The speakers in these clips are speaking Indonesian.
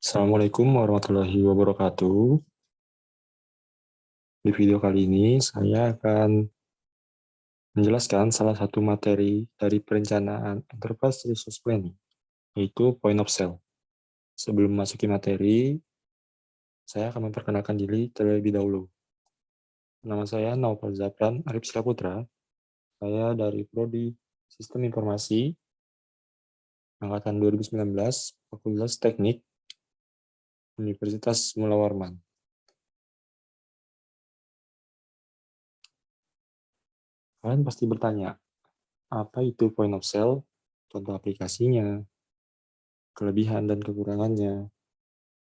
Assalamualaikum warahmatullahi wabarakatuh. Di video kali ini saya akan menjelaskan salah satu materi dari perencanaan Enterprise Resource Planning, yaitu Point of Sale. Sebelum masuki materi, saya akan memperkenalkan diri terlebih dahulu. Nama saya Naufal Zafran Arif Saputra. Saya dari Prodi Sistem Informasi Angkatan 2019, Fakultas Teknik, Universitas Mula Warman. Kalian pasti bertanya, apa itu Point of Sale, contoh aplikasinya, kelebihan dan kekurangannya,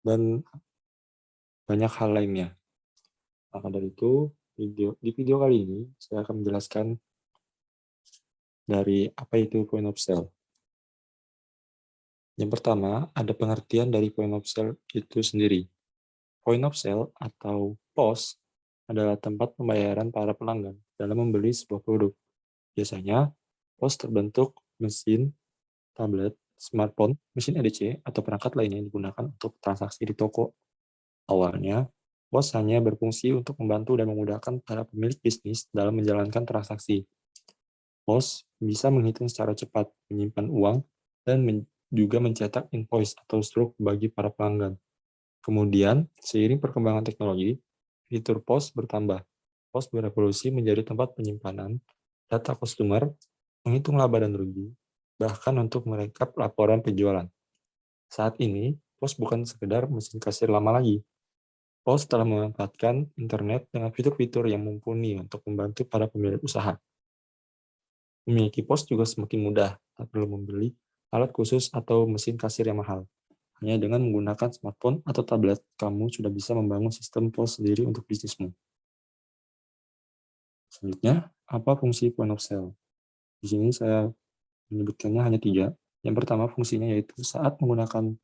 dan banyak hal lainnya. Maka dari itu, di video kali ini, saya akan menjelaskan dari apa itu point of sale. Yang pertama, ada pengertian dari point of sale itu sendiri. Point of sale atau POS adalah tempat pembayaran para pelanggan dalam membeli sebuah produk. Biasanya, POS terbentuk mesin, tablet, smartphone, mesin EDC, atau perangkat lainnya yang digunakan untuk transaksi di toko. Awalnya, POS hanya berfungsi untuk membantu dan memudahkan para pemilik bisnis dalam menjalankan transaksi. POS bisa menghitung secara cepat, menyimpan uang, dan juga mencetak invoice atau struk bagi para pelanggan. Kemudian, seiring perkembangan teknologi, fitur POS bertambah. POS berevolusi menjadi tempat penyimpanan data customer, menghitung laba dan rugi, bahkan untuk merekap laporan penjualan. Saat ini, POS bukan sekedar mesin kasir lama lagi. POS telah memanfaatkan internet dengan fitur-fitur yang mumpuni untuk membantu para pemilik usaha. Memiliki POS juga semakin mudah, tak perlu membeli alat khusus atau mesin kasir yang mahal. Hanya dengan menggunakan smartphone atau tablet, kamu sudah bisa membangun sistem POS sendiri untuk bisnismu. Selanjutnya, apa fungsi point of sale? Di sini saya menyebutkannya hanya 3. Yang pertama fungsinya yaitu saat menggunakan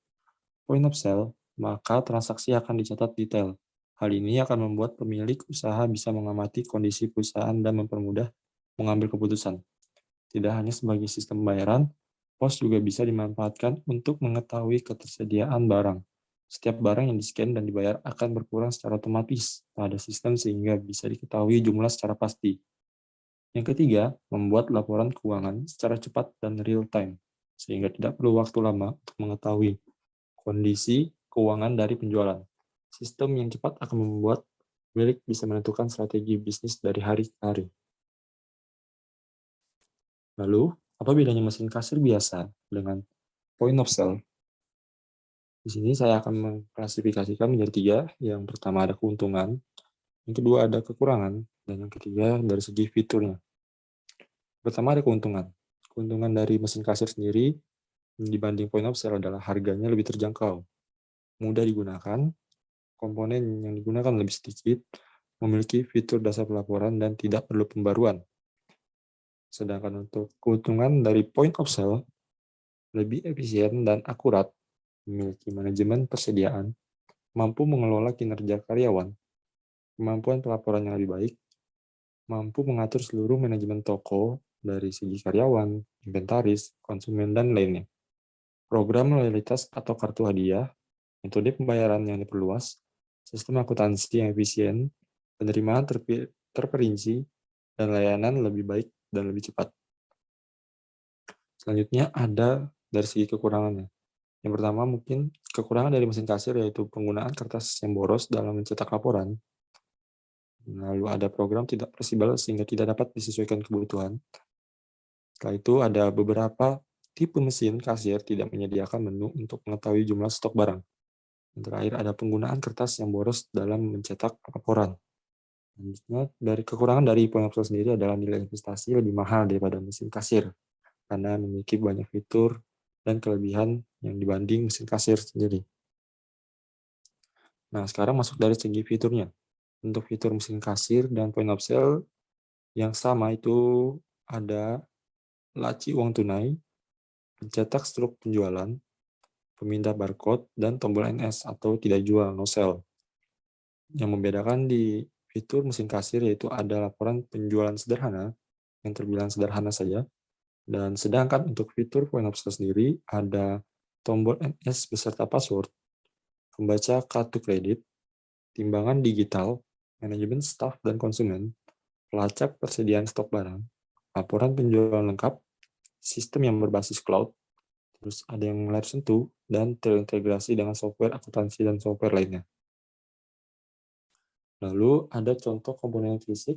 point of sale, maka transaksi akan dicatat detail. Hal ini akan membuat pemilik usaha bisa mengamati kondisi perusahaan dan mempermudah mengambil keputusan. Tidak hanya sebagai sistem pembayaran, POS juga bisa dimanfaatkan untuk mengetahui ketersediaan barang. Setiap barang yang di-scan dan dibayar akan berkurang secara otomatis pada sistem sehingga bisa diketahui jumlah secara pasti. Yang ketiga, membuat laporan keuangan secara cepat dan real-time, sehingga tidak perlu waktu lama untuk mengetahui kondisi keuangan dari penjualan. Sistem yang cepat akan membuat pemilik bisa menentukan strategi bisnis dari hari ke hari. Lalu, apa bedanya mesin kasir biasa dengan point of sale? Di sini saya akan mengklasifikasikan menjadi 3. Yang pertama ada keuntungan, yang kedua ada kekurangan, dan yang ketiga dari segi fiturnya. Pertama ada keuntungan. Keuntungan dari mesin kasir sendiri dibanding point of sale adalah harganya lebih terjangkau, mudah digunakan, komponen yang digunakan lebih sedikit, memiliki fitur dasar pelaporan, dan tidak perlu pembaruan. Sedangkan untuk keuntungan dari point of sale, lebih efisien dan akurat, memiliki manajemen persediaan, mampu mengelola kinerja karyawan, kemampuan pelaporan yang lebih baik, mampu mengatur seluruh manajemen toko dari segi karyawan, inventaris, konsumen, dan lainnya. Program loyalitas atau kartu hadiah, metode pembayaran yang diperluas, sistem akuntansi yang efisien, penerimaan terperinci, dan layanan lebih baik dan lebih cepat. Selanjutnya ada dari segi kekurangannya. Yang pertama mungkin kekurangan dari mesin kasir yaitu penggunaan kertas yang boros dalam mencetak laporan. Lalu ada program tidak fleksibel sehingga tidak dapat disesuaikan kebutuhan. Setelah itu ada beberapa tipe mesin kasir tidak menyediakan menu untuk mengetahui jumlah stok barang. Yang terakhir ada penggunaan kertas yang boros dalam mencetak laporan. Selanjutnya, dari kekurangan dari point of sale sendiri adalah nilai investasi lebih mahal daripada mesin kasir karena memiliki banyak fitur dan kelebihan yang dibanding mesin kasir sendiri. Nah, sekarang masuk dari segi fiturnya. Untuk fitur mesin kasir dan point of sale yang sama itu ada laci uang tunai, pencetak struk penjualan, pemindah barcode, dan tombol NS atau tidak jual, no sell. Yang membedakan di fitur mesin kasir yaitu ada laporan penjualan sederhana, yang terbilang sederhana saja, dan sedangkan untuk fitur point of sale sendiri ada tombol NS beserta password, pembaca kartu kredit, timbangan digital, manajemen staf dan konsumen, pelacak persediaan stok barang, laporan penjualan lengkap, sistem yang berbasis cloud, terus ada yang layar sentuh, dan terintegrasi dengan software akuntansi dan software lainnya. Lalu ada contoh komponen fisik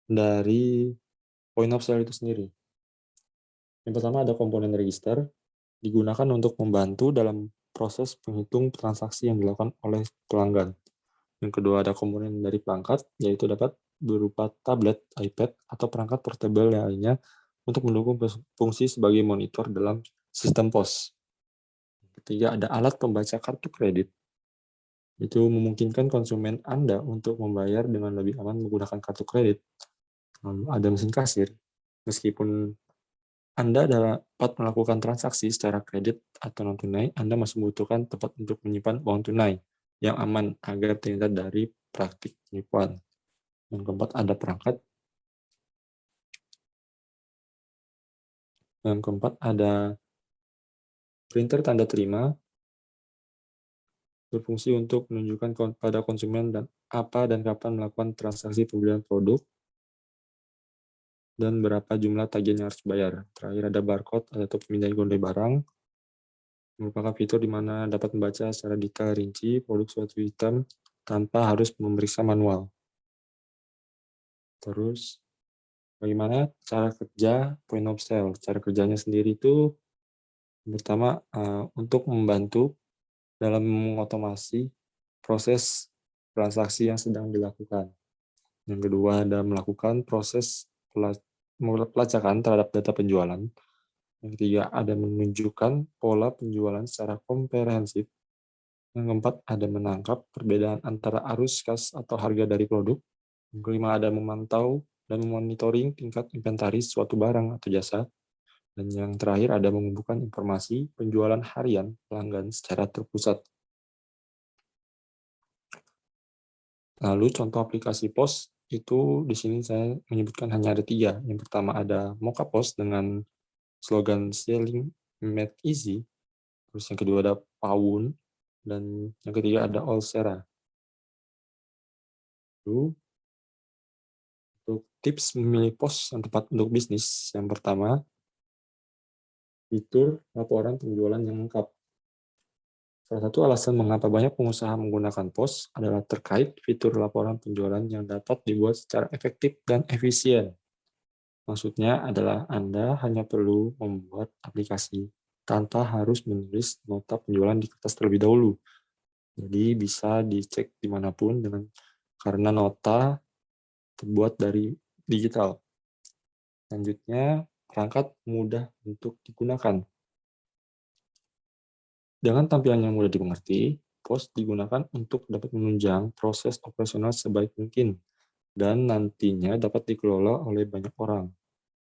dari point of sale itu sendiri. Yang pertama ada komponen register, digunakan untuk membantu dalam proses penghitung transaksi yang dilakukan oleh pelanggan. Yang kedua ada komponen dari perangkat, yaitu dapat berupa tablet, iPad, atau perangkat portable lainnya untuk mendukung fungsi sebagai monitor dalam sistem POS. Ketiga ada alat pembaca kartu kredit, itu memungkinkan konsumen Anda untuk membayar dengan lebih aman menggunakan kartu kredit. Lalu ada mesin kasir, meskipun Anda dapat melakukan transaksi secara kredit atau non-tunai, Anda masih membutuhkan tempat untuk menyimpan uang tunai yang aman agar terhindar dari praktik penipuan. Yang keempat ada perangkat. Yang keempat ada printer tanda terima, berfungsi untuk menunjukkan pada konsumen dan apa dan kapan melakukan transaksi pembelian produk dan berapa jumlah tagihan yang harus dibayar. Terakhir ada barcode atau pemindahan gondol barang, merupakan fitur di mana dapat membaca secara detail rinci produk suatu item tanpa harus memeriksa manual. Terus, bagaimana cara kerja point of sale? Cara kerjanya sendiri itu pertama untuk membantu dalam mengotomasi proses transaksi yang sedang dilakukan. Yang kedua ada melakukan proses pelacakan terhadap data penjualan. Yang ketiga ada menunjukkan pola penjualan secara komprehensif. Yang keempat ada menangkap perbedaan antara arus kas atau harga dari produk. Yang kelima ada memantau dan memonitoring tingkat inventaris suatu barang atau jasa. Dan yang terakhir ada mengumpulkan informasi penjualan harian pelanggan secara terpusat. Lalu contoh aplikasi POS itu di sini saya menyebutkan hanya ada 3. Yang pertama ada Moka POS dengan slogan Selling Made Easy. Terus yang kedua ada Pawun. Dan yang ketiga ada Olsera. Lalu untuk tips memilih POS yang tepat untuk bisnis. Yang pertama, fitur laporan penjualan yang lengkap. Salah satu alasan mengapa banyak pengusaha menggunakan POS adalah terkait fitur laporan penjualan yang dapat dibuat secara efektif dan efisien. Maksudnya adalah Anda hanya perlu membuat aplikasi tanpa harus menulis nota penjualan di kertas terlebih dahulu. Jadi bisa dicek dimanapun karena nota terbuat dari digital. Selanjutnya, perangkat mudah untuk digunakan. Dengan tampilan yang mudah dimengerti, POS digunakan untuk dapat menunjang proses operasional sebaik mungkin dan nantinya dapat dikelola oleh banyak orang,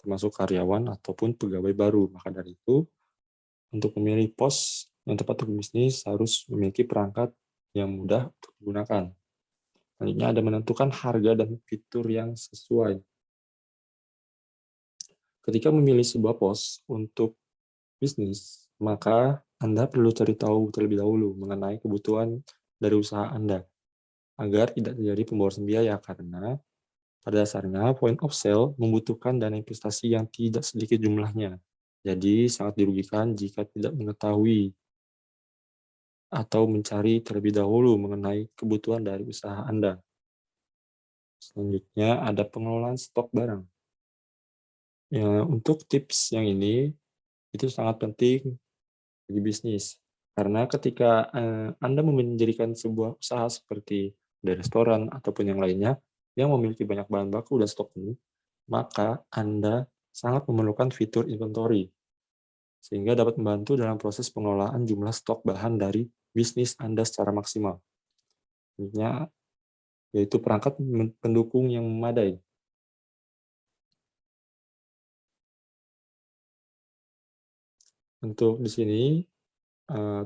termasuk karyawan ataupun pegawai baru. Maka dari itu, untuk memilih POS yang tepat untuk bisnis harus memiliki perangkat yang mudah untuk digunakan. Selanjutnya ada menentukan harga dan fitur yang sesuai. Ketika memilih sebuah POS untuk bisnis, maka Anda perlu cari tahu terlebih dahulu mengenai kebutuhan dari usaha Anda, agar tidak terjadi pemborosan biaya karena pada dasarnya point of sale membutuhkan dana investasi yang tidak sedikit jumlahnya. Jadi sangat dirugikan jika tidak mengetahui atau mencari terlebih dahulu mengenai kebutuhan dari usaha Anda. Selanjutnya ada pengelolaan stok barang. Ya, untuk tips yang ini itu sangat penting bagi bisnis. Karena ketika Anda mendirikan sebuah usaha seperti di restoran ataupun yang lainnya yang memiliki banyak bahan baku dan stok penuh, maka Anda sangat memerlukan fitur inventory sehingga dapat membantu dalam proses pengelolaan jumlah stok bahan dari bisnis Anda secara maksimal. Intinya yaitu perangkat pendukung yang memadai. Untuk di sini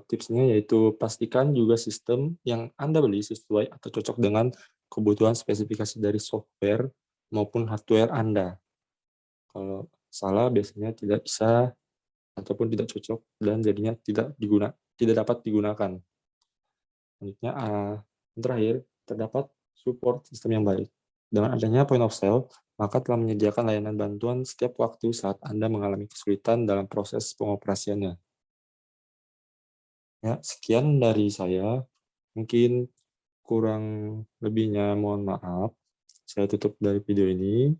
tipsnya yaitu pastikan juga sistem yang Anda beli sesuai atau cocok dengan kebutuhan spesifikasi dari software maupun hardware Anda. Kalau salah biasanya tidak bisa ataupun tidak cocok dan jadinya tidak dapat digunakan. Selanjutnya, yang terakhir, terdapat support sistem yang baik. Dengan adanya point of sale, maka telah menyediakan layanan bantuan setiap waktu saat Anda mengalami kesulitan dalam proses pengoperasiannya. Ya, sekian dari saya. Mungkin kurang lebihnya mohon maaf. Saya tutup dari video ini.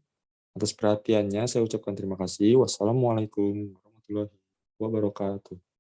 Atas perhatiannya saya ucapkan terima kasih. Wassalamualaikum warahmatullahi wabarakatuh.